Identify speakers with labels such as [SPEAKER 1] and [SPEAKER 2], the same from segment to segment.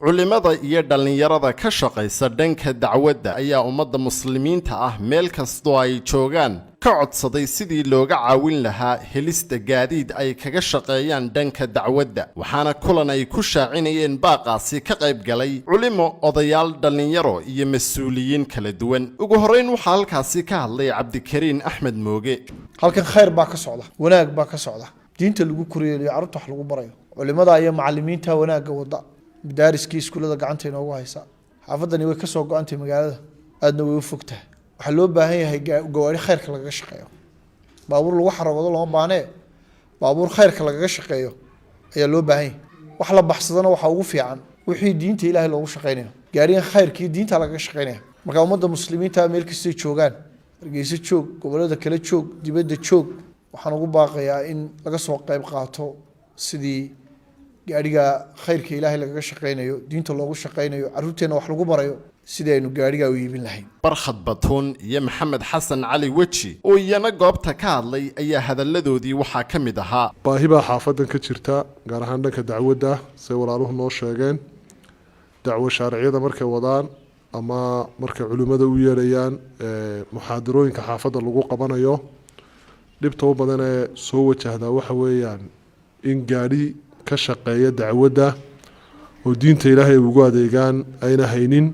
[SPEAKER 1] culimada iyo dhalinyarada ka shaqaysa dhanka dacwadda ayaa ummadda muslimiinta ah meel kastoo ay joogaan ka codsaday sidii looga caawin lahaa helista gaadiid ay kaga shaqeeyaan dhanka dacwadda waxaana kulan ay ku shaacinayeen baaqaasi ka qayb galay culimo odayaal dhalinyaro iyo mas'uuliyiin kala duwan ugu horeyn waxaa halkaasi ka hadlay cabdikariin axmed mooge
[SPEAKER 2] halkan khayr baa ka socda wanaag baa ka socda diinta lagu koriyo carruurta wax lagu barayo culimada iyo macallimiinta wanaaga wada madaariskii iskuulada gacanta inoogu haysa xaafadani way ka soo go'antay magaalada aadna way u fogtahay waxa loo baahan yahay gawaari khayrka lagaga shaqeeyo baabuur lagu xaragoodo lama baahne baabuur khayrka lagaga shaqeeyo ayaa loo baahan yahay wax la baxsadana waxa ugu fiican wixii diinta ilaahay loogu shaqeynayo gaarigan khayrkii diinta lagaga shaqeynayo marka ummadda muslimiinta meel kasta joogaan Hargeysa joog gobolada kala joog dibadda joog waxaan ugu baaqayaa in laga soo qayb qaato sidii gaariga khayrka ilaahay lagaga shaqeynayo diinta loogu shaqeynayo carruurteena wax lagu barayo sidii aynu gaariga u iibin lahayn
[SPEAKER 1] barkhad batuun iyo maxamed xasan cali weji oo iyana goobta ka hadlay ayaa hadalladoodii waxaa ka mid ahaa
[SPEAKER 3] baahi baa xaafadan ka jirta gaar ahaan dhanka dacwadda say walaaluhu noo sheegeen dacwo sharciyada markay wadaan ama markay culimada u yeerayaan muxaadarooyinka xaafadda lagu qabanayo dhibta u badan ee soo wajahdaa waxa weeyaan in gaari ka shaqeeya dacwadda oo diinta ilaahay ugu adeegaan ayna haynin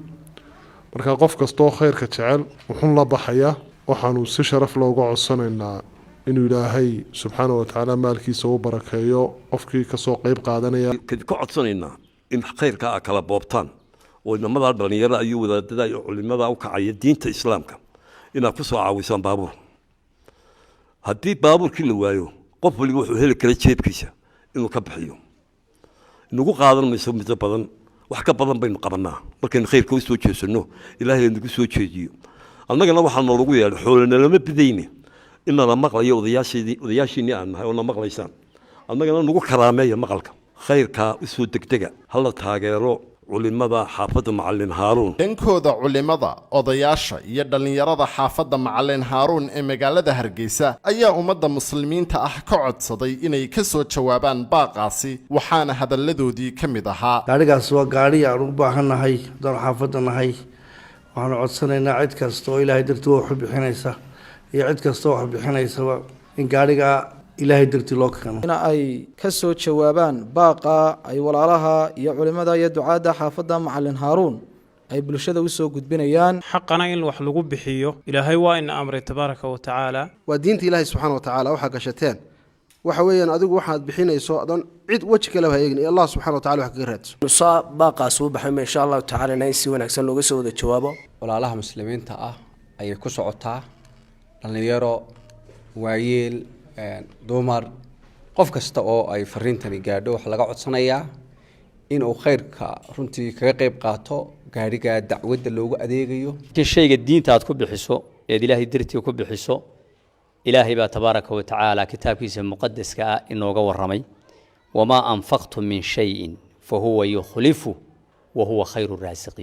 [SPEAKER 3] marka qof kastoo khayrka jecel wuxuun la baxaya waxaanu si sharaf looga codsanaynaa inuu ilaahay subxaanahu watacaala maalkiisa u barakeeyo qofkii kasoo qayb qaadanaya
[SPEAKER 4] ka codsanaynaa in khayrka kala boobtaan oo inamada dhalinyarada iyo wadaadada iyo culimada u kacaya diinta islaamka inaad ku soo caawisaan baabuur haddii baabuurkii la waayo qof waliba wuxuu heli kara jeebkiisa inuu ka bixiyo inagu qaadan mayso muddo badan wax ka badan baynu qabanaa markaynu khayrka u soo jeesano ilaahay nagu soo jeediyo annagana waxaa noogu yeedhay xoolana lama bidayne inana maqlayo odayaashiinii aan nahay oo na maqlaysaan annagana nagu karaameeya maqalka khayrka u soo degdega hala taageero culimada xaafadda macallin haaruun
[SPEAKER 1] dhankooda culimada odayaasha iyo dhalinyarada xaafadda macallin haaruun ee magaalada hargeysa ayaa ummadda muslimiinta ah ka codsaday inay ka soo jawaabaan baaqaasi waxaana hadalladoodii ka mid ahaa
[SPEAKER 5] gaarigaas waa gaari aan u baahanahay dal xaafadda nahay waxaanu codsanaynaa cid kasta oo ilaahay dartii wax bixinaysa iyo cid kasta oo wax bixinaysaba in gaariga ilaahay dartii loo keeno
[SPEAKER 6] in ay ka soo jawaabaan baaqa ay walaalaha iyo culimada iyo ducaada xaafadda macallin haaruun ay bulshada u soo gudbinayaan
[SPEAKER 7] xaqana in wax lagu bixiyo ilaahay waa in amray tabaaraka wa tacaala
[SPEAKER 8] waa diinta ilaahay subxaanahu wa tacaala waxa gashateen waxa weeyaan adigu waxaad bixinayso adan cid waji kale ha eegin Allah subxaanahu wa tacaala wax kaga raadso
[SPEAKER 9] nusaa baaqaas uu baxay insha Allah tacaala in si wanaagsan looga soo wada jawaabo
[SPEAKER 10] walaalaha muslimiinta ah ayay ku socotaa dhalinyaro waayeel dumar qof kasta oo ay fariintani gaadho waxa laga codsanayaa in uu khayrka runtii kaga qayb qaato gaariga dacwadda loogu adeegayo
[SPEAKER 11] shayga diinta aad ku bixiso ee ilaahay dartii ku bixiso ilaahay baa tabaaraka wa tacaala kitaabkiisa muqaddaska ah inooga waramay wama anfaqtum min shay'in fa huwa yukhlifu wa huwa khayru raasiqiin